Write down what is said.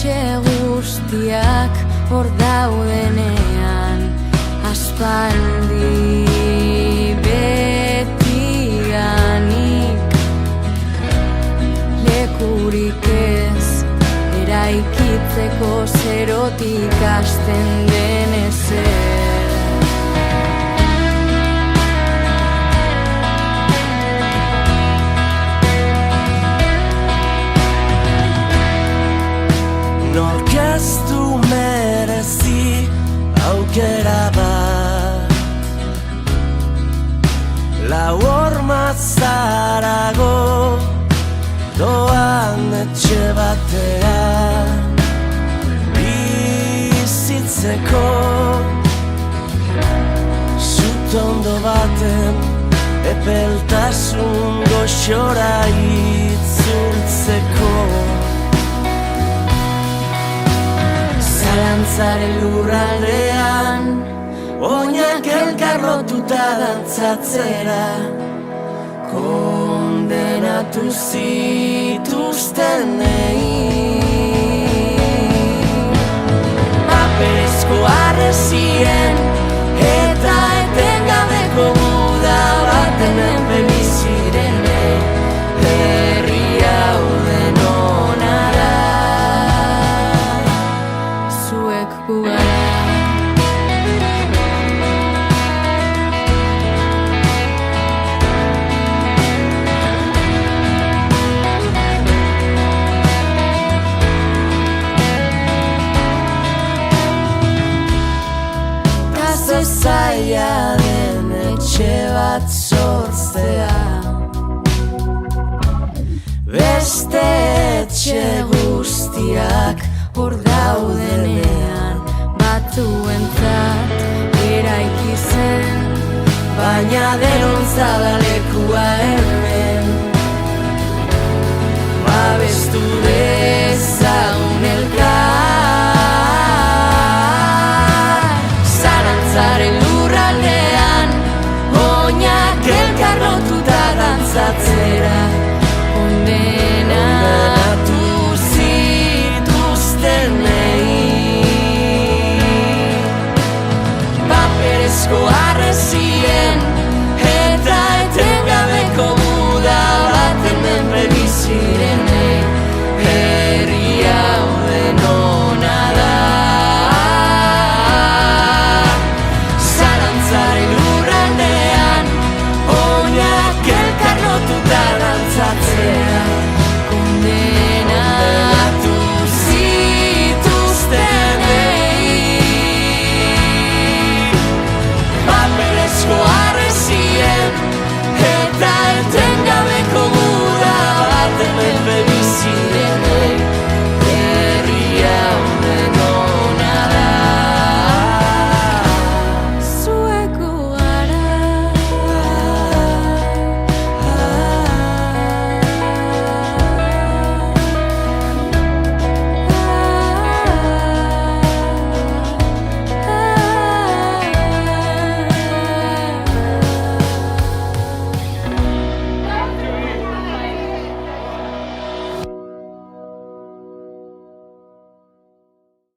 etxe guztiak hor daudenean, aspaldi betianik lekurik ez, eraikitzeko zerotik hasten den ezer. Nork ez du merezi aukera bat, lau horma zarago doan etxe batera bizitzeko, zutondo baten epeltasun goxora itzultzeko. Zalantzaren lurraldean oinak elkarrotuta dantzatzera, kondenatu zituztenei. Paperezko harresien eta etengabeko muda baten menpe bizirenei, herri hau denona da, zuek gu gara. Zaila den etxe bat sortzea, beste etxe guztiak hor daudenean, batzuentzat eraiki zen, baina denontzat da lekua hemen. Babestu dezagun elkar, zalantzaren lurraldean oinak elkarrotuta dantzatzera, kondenatu zituztenei. Paperezko harresien eta etengabeko muda baten menpe bizirenei, herri